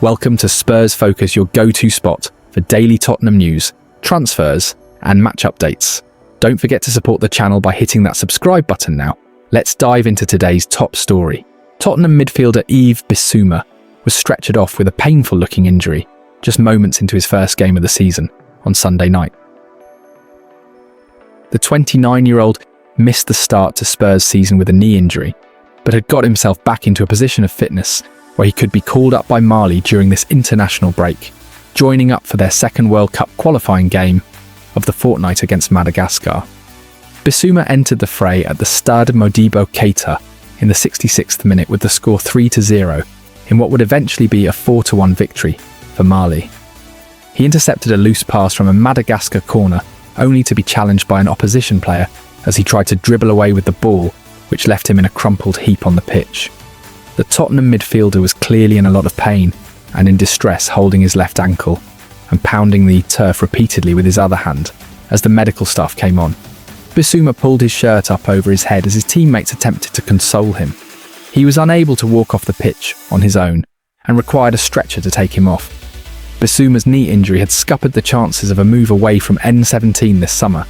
Welcome to Spurs Focus, your go-to spot for daily Tottenham news, transfers, and match updates. Don't forget to support the channel by hitting that subscribe button now. Let's dive into today's top story. Tottenham midfielder Yves Bissouma was stretchered off with a painful-looking injury just moments into his first game of the season on Sunday night. The 29-year-old missed the start to Spurs' season with a knee injury, but had got himself back into a position of fitness where he could be called up by Mali during this international break, joining up for their second World Cup qualifying game of the fortnight against Madagascar. Bissouma entered the fray at the Stade Modibo Keita in the 66th minute with the score 3-0 in what would eventually be a 4-1 victory for Mali. He intercepted a loose pass from a Madagascar corner only to be challenged by an opposition player as he tried to dribble away with the ball, which left him in a crumpled heap on the pitch. The Tottenham midfielder was clearly in a lot of pain and in distress, holding his left ankle and pounding the turf repeatedly with his other hand as the medical staff came on. Bissouma pulled his shirt up over his head as his teammates attempted to console him. He was unable to walk off the pitch on his own and required a stretcher to take him off. Bissouma's knee injury had scuppered the chances of a move away from N17 this summer.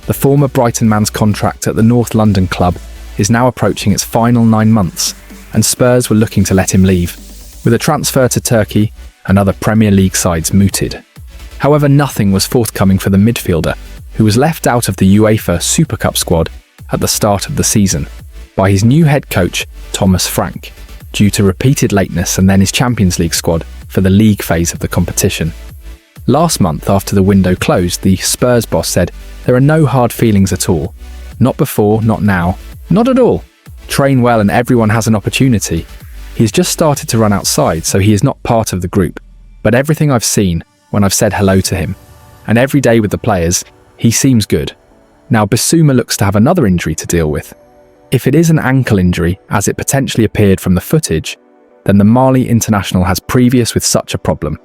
The former Brighton man's contract at the North London club is now approaching its final 9 months, and Spurs were looking to let him leave, with a transfer to Turkey and other Premier League sides mooted. However, nothing was forthcoming for the midfielder, who was left out of the UEFA Super Cup squad at the start of the season by his new head coach, Thomas Frank, due to repeated lateness and then his Champions League squad for the league phase of the competition. Last month, after the window closed, the Spurs boss said, "There are no hard feelings at all. Not before, not now, not at all. Train well and everyone has an opportunity. He's just started to run outside, so he is not part of the group. But everything I've seen when I've said hello to him, and every day with the players, he seems good." Now, Bissouma looks to have another injury to deal with. If it is an ankle injury, as it potentially appeared from the footage, then the Mali international has previous with such a problem,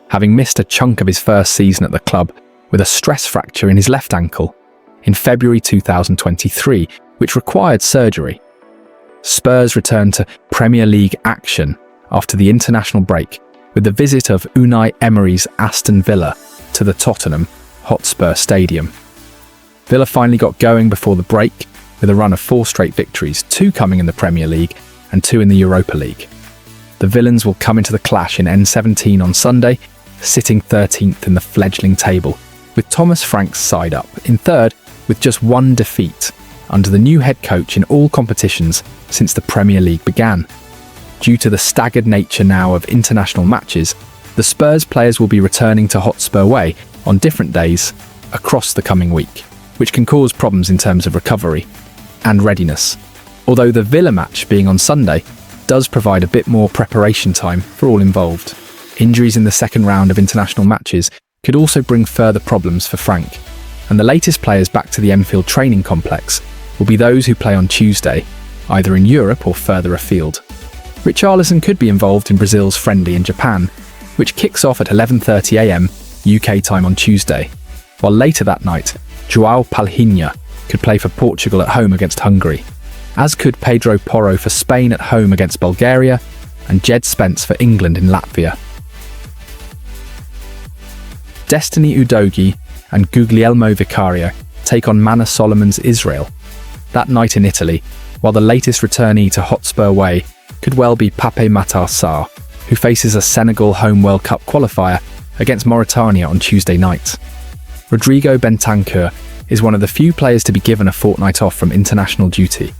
having missed a chunk of his first season at the club with a stress fracture in his left ankle in February 2023, which required surgery. Spurs returned to Premier League action after the international break with the visit of Unai Emery's Aston Villa to the Tottenham Hotspur Stadium. Villa finally got going before the break with a run of 4 straight victories, 2 coming in the Premier League and 2 in the Europa League. The Villains will come into the clash in N17 on Sunday, sitting 13th in the fledgling table, with Thomas Frank's side up in third with just 1 defeat under the new head coach in all competitions since the Premier League began. Due to the staggered nature now of international matches, the Spurs players will be returning to Hotspur Way on different days across the coming week, which can cause problems in terms of recovery and readiness. Although the Villa match being on Sunday does provide a bit more preparation time for all involved. Injuries in the second round of international matches could also bring further problems for Frank, and the latest players back to the Enfield training complex will be those who play on Tuesday, either in Europe or further afield. Richarlison could be involved in Brazil's friendly in Japan, which kicks off at 11:30 AM UK time on Tuesday, while later that night, João Palhinha could play for Portugal at home against Hungary, as could Pedro Porro for Spain at home against Bulgaria, and Jed Spence for England in Latvia. Destiny Udogie and Guglielmo Vicario take on Mana Solomon's Israel that night in Italy, while the latest returnee to Hotspur Way could well be Pape Matar Sarr, who faces a Senegal home World Cup qualifier against Mauritania on Tuesday night. Rodrigo Bentancur is one of the few players to be given a fortnight off from international duty,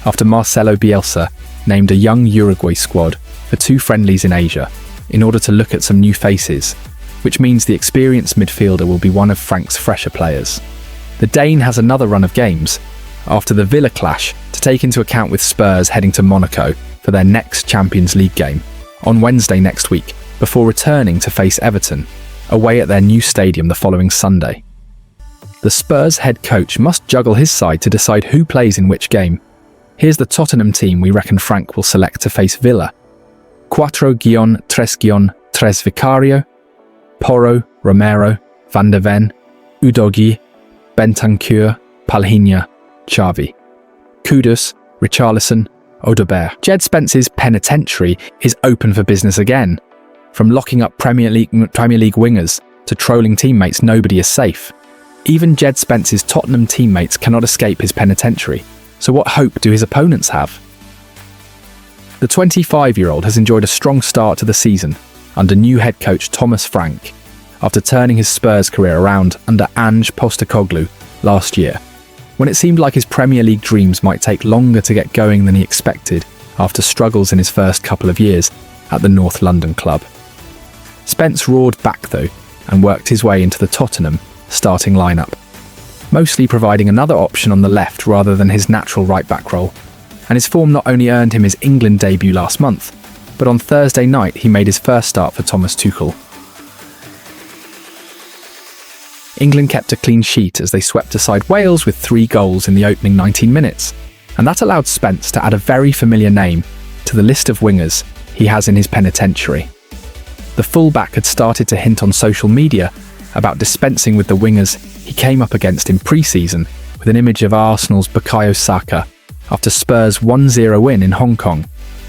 after Marcelo Bielsa named a young Uruguay squad for 2 friendlies in Asia in order to look at some new faces, which means the experienced midfielder will be one of Frank's fresher players. The Dane has another run of games after the Villa clash to take into account, with Spurs heading to Monaco for their next Champions League game on Wednesday next week, before returning to face Everton away at their new stadium the following Sunday. The Spurs head coach must juggle his side to decide who plays in which game. Here's the Tottenham team we reckon Frank will select to face Villa. 4-3-3 Vicario, Porro, Romero, Van de Ven, Udogie, Bentancur, Palhinha, Xavi. Kudus, Richarlison, Odobert. Jed Spence's penitentiary is open for business again. From locking up Premier League wingers to trolling teammates, nobody is safe. Even Jed Spence's Tottenham teammates cannot escape his penitentiary. So what hope do his opponents have? The 25-year-old has enjoyed a strong start to the season under new head coach Thomas Frank, after turning his Spurs career around under Ange Postecoglou last year, when it seemed like his Premier League dreams might take longer to get going than he expected after struggles in his first couple of years at the North London club. Spence roared back though and worked his way into the Tottenham starting lineup, mostly providing another option on the left rather than his natural right-back role, and his form not only earned him his England debut last month, but on Thursday night he made his first start for Thomas Tuchel. England kept a clean sheet as they swept aside Wales with 3 goals in the opening 19 minutes, and that allowed Spence to add a very familiar name to the list of wingers he has in his penitentiary. The fullback had started to hint on social media about dispensing with the wingers he came up against in pre-season, with an image of Arsenal's Bukayo Saka after Spurs' 1-0 win in Hong Kong.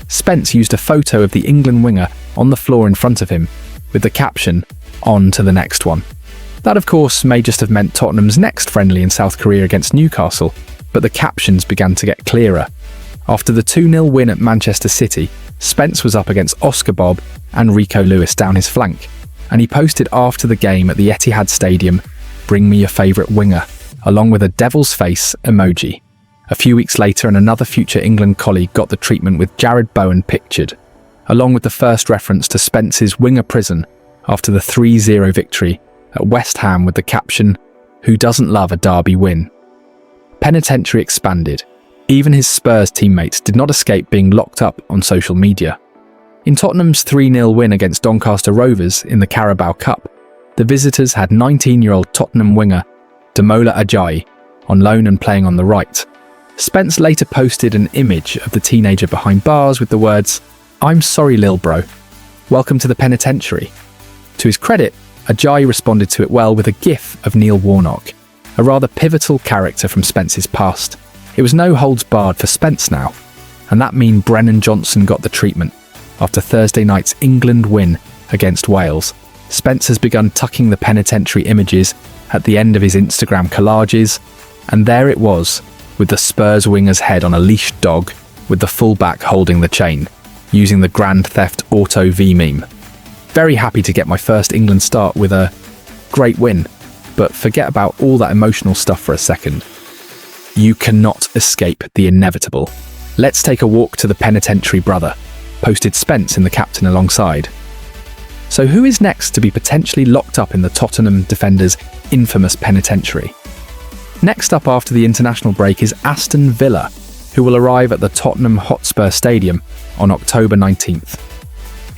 Spence used a photo of the England winger on the floor in front of him, with the caption, "On to the next one." That of course may just have meant Tottenham's next friendly in South Korea against Newcastle, but the captions began to get clearer. After the 2-0 win at Manchester City, Spence was up against Oscar Bob and Rico Lewis down his flank, and he posted after the game at the Etihad Stadium, "Bring me your favourite winger," along with a devil's face emoji. A few weeks later, and another future England colleague got the treatment with Jared Bowen pictured, along with the first reference to Spence's winger prison after the 3-0 victory at West Ham with the caption, "Who doesn't love a derby win?" Penitentiary expanded. Even his Spurs teammates did not escape being locked up on social media. In Tottenham's 3-0 win against Doncaster Rovers in the Carabao Cup, the visitors had 19-year-old Tottenham winger Damola Ajayi on loan and playing on the right. Spence later posted an image of the teenager behind bars with the words, "I'm sorry, lil bro. Welcome to the penitentiary." To his credit, Ajayi responded to it well with a gif of Neil Warnock, a rather pivotal character from Spence's past. It was no holds barred for Spence now, and that meant Brennan Johnson got the treatment. After Thursday night's England win against Wales, Spence has begun tucking the penitentiary images at the end of his Instagram collages, and there it was, with the Spurs winger's head on a leashed dog, with the fullback holding the chain, using the Grand Theft Auto V meme. Very happy to get my first England start with a great win, but forget about all that emotional stuff for a second. You cannot escape the inevitable. Let's take a walk to the penitentiary, brother, posted Spence in the captain alongside. So who is next to be potentially locked up in the Tottenham defender's infamous penitentiary? Next up after the international break is Aston Villa, who will arrive at the Tottenham Hotspur Stadium on October 19th.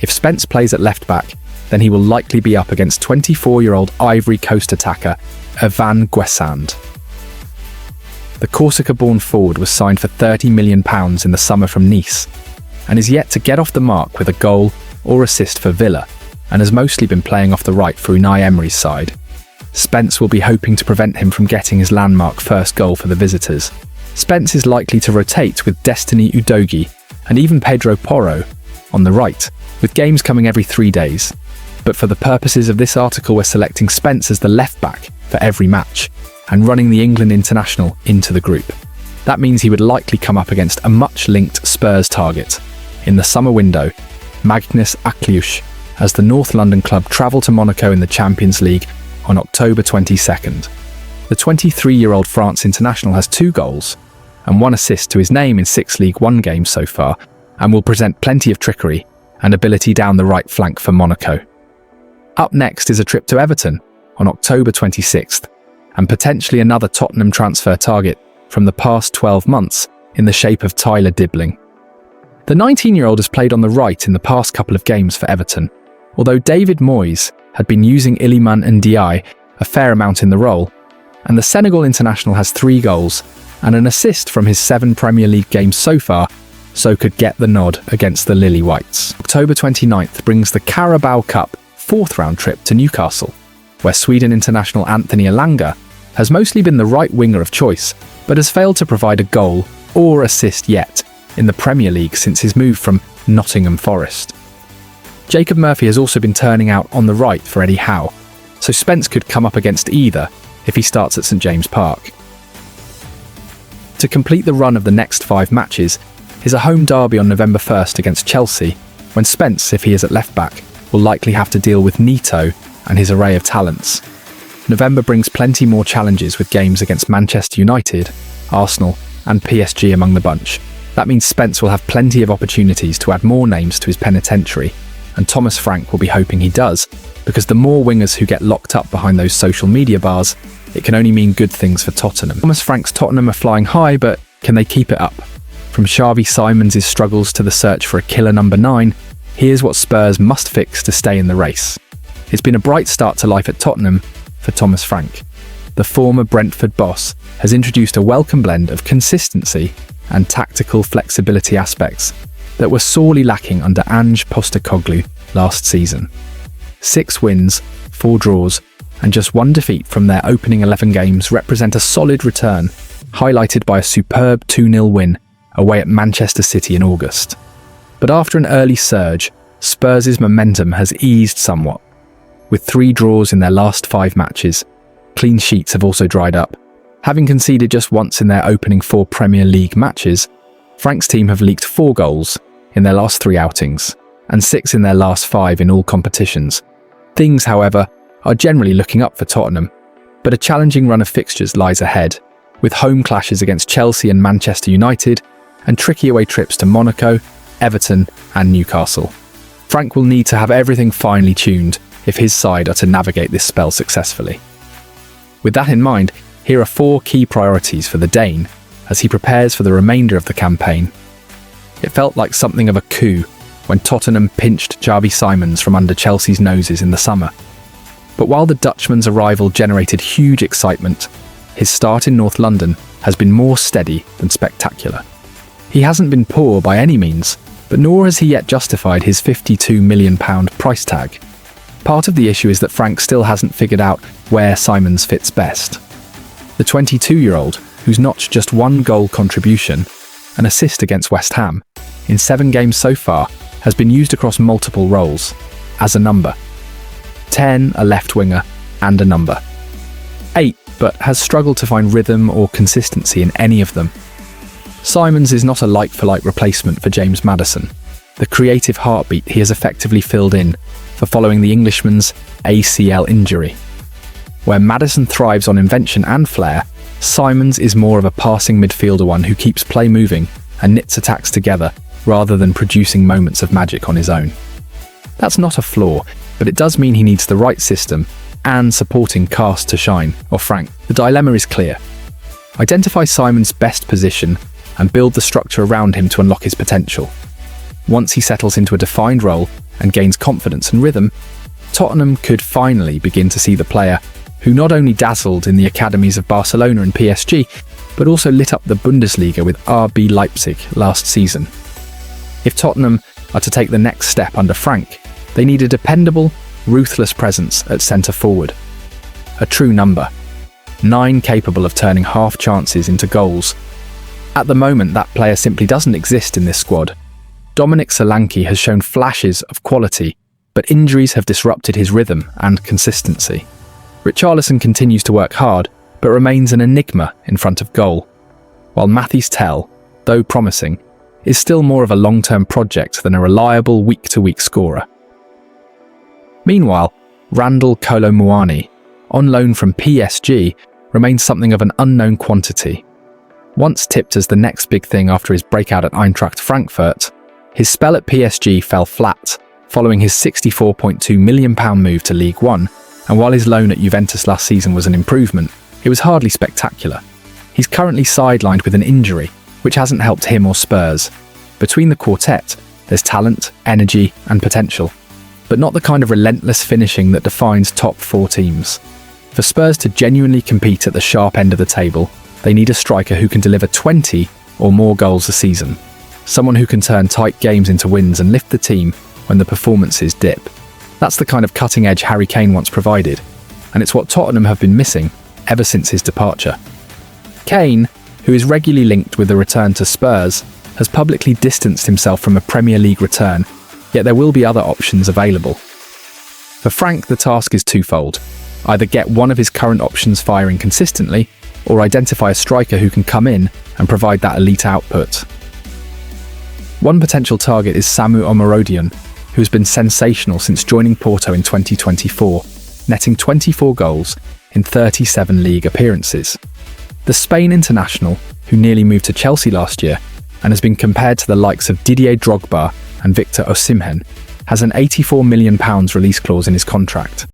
If Spence plays at left-back, then he will likely be up against 24-year-old Ivory Coast attacker Evan Guessand. The Corsica-born forward was signed for £30 million in the summer from Nice, and is yet to get off the mark with a goal or assist for Villa, and has mostly been playing off the right for Unai Emery's side. Spence will be hoping to prevent him from getting his landmark first goal for the visitors. Spence is likely to rotate with Destiny Udogie and even Pedro Porro on the right, with games coming every 3 days. But for the purposes of this article, we're selecting Spence as the left-back for every match, and running the England international into the group. That means he would likely come up against a much-linked Spurs target in the summer window, Magnus Akliush, as the North London club travel to Monaco in the Champions League on October 22nd. The 23-year-old France international has 2 goals and 1 assist to his name in 6 League One games so far, and will present plenty of trickery and ability down the right flank for Monaco. Up next is a trip to Everton on October 26th, and potentially another Tottenham transfer target from the past 12 months in the shape of Tyler Dibbling. The 19-year-old has played on the right in the past couple of games for Everton, although David Moyes had been using Iliman Ndiaye a fair amount in the role, and the Senegal international has 3 goals and an assist from his 7 Premier League games so far, so could get the nod against the Lilywhites. October 29th brings the Carabao Cup 4th round trip to Newcastle, where Sweden international Anthony Elanga has mostly been the right winger of choice, but has failed to provide a goal or assist yet in the Premier League since his move from Nottingham Forest. Jacob Murphy has also been turning out on the right for Eddie Howe, so Spence could come up against either if he starts at St James Park. To complete the run of the next 5 matches is a home derby on November 1st against Chelsea, when Spence, if he is at left-back, will likely have to deal with Neto and his array of talents. November brings plenty more challenges with games against Manchester United, Arsenal and PSG among the bunch. That means Spence will have plenty of opportunities to add more names to his penitentiary, and Thomas Frank will be hoping he does, because the more wingers who get locked up behind those social media bars, it can only mean good things for Tottenham. Thomas Frank's Tottenham are flying high, but can they keep it up? From Xavi Simons' struggles to the search for a killer number 9, here's what Spurs must fix to stay in the race. It's been a bright start to life at Tottenham for Thomas Frank. The former Brentford boss has introduced a welcome blend of consistency and tactical flexibility aspects that were sorely lacking under Ange Postecoglou last season. 6 wins, 4 draws, and just 1 defeat from their opening 11 games represent a solid return, highlighted by a superb 2-0 win away at Manchester City in August. But after an early surge, Spurs' momentum has eased somewhat. With 3 draws in their last 5 matches, clean sheets have also dried up. Having conceded just once in their opening 4 Premier League matches, Frank's team have leaked 4 goals in their last 3 outings, and 6 in their last 5 in all competitions. Things, however, are generally looking up for Tottenham, but a challenging run of fixtures lies ahead, with home clashes against Chelsea and Manchester United, and tricky away trips to Monaco, Everton and Newcastle. Frank will need to have everything finely tuned if his side are to navigate this spell successfully. With that in mind, here are 4 key priorities for the Dane as he prepares for the remainder of the campaign. It felt like something of a coup when Tottenham pinched Xavi Simons from under Chelsea's noses in the summer. But while the Dutchman's arrival generated huge excitement, his start in North London has been more steady than spectacular. He hasn't been poor by any means, but nor has he yet justified his £52 million price tag. Part of the issue is that Frank still hasn't figured out where Simons fits best. The 22-year-old, who's notched just 1 goal contribution, an assist against West Ham, in 7 games so far, has been used across multiple roles, as a number. 10, a left winger, and a number. 8, but has struggled to find rhythm or consistency in any of them. Simons is not a like-for-like replacement for James Maddison, the creative heartbeat he has effectively filled in for following the Englishman's ACL injury. Where Maddison thrives on invention and flair, Simons is more of a passing midfielder, one who keeps play moving and knits attacks together rather than producing moments of magic on his own. That's not a flaw, but it does mean he needs the right system and supporting cast to shine, or Frank. The dilemma is clear. Identify Simons' best position and build the structure around him to unlock his potential. Once he settles into a defined role and gains confidence and rhythm, Tottenham could finally begin to see the player who not only dazzled in the academies of Barcelona and PSG, but also lit up the Bundesliga with RB Leipzig last season. If Tottenham are to take the next step under Frank, they need a dependable, ruthless presence at centre-forward. A true number. 9 capable of turning half chances into goals. At the moment, that player simply doesn't exist in this squad. Dominic Solanke has shown flashes of quality, but injuries have disrupted his rhythm and consistency. Richarlison continues to work hard, but remains an enigma in front of goal, while Mathys Tel, though promising, is still more of a long-term project than a reliable week-to-week scorer. Meanwhile, Randall Kolo Muani, on loan from PSG, remains something of an unknown quantity. Once tipped as the next big thing after his breakout at Eintracht Frankfurt, his spell at PSG fell flat, following his £64.2 million move to League One, and while his loan at Juventus last season was an improvement, it was hardly spectacular. He's currently sidelined with an injury, which hasn't helped him or Spurs. Between the quartet, there's talent, energy, and potential, but not the kind of relentless finishing that defines top 4 teams. For Spurs to genuinely compete at the sharp end of the table, they need a striker who can deliver 20 or more goals a season. Someone who can turn tight games into wins and lift the team when the performances dip. That's the kind of cutting-edge Harry Kane once provided, and it's what Tottenham have been missing ever since his departure. Kane, who is regularly linked with the return to Spurs, has publicly distanced himself from a Premier League return yet there will be other options available. For Frank, the task is twofold. Either get one of his current options firing consistently, or identify a striker who can come in and provide that elite output. One potential target is Samu Omarodion, who's been sensational since joining Porto in 2024, netting 24 goals in 37 league appearances. The Spain international, who nearly moved to Chelsea last year and has been compared to the likes of Didier Drogba and Victor Osimhen, has an £84 million release clause in his contract.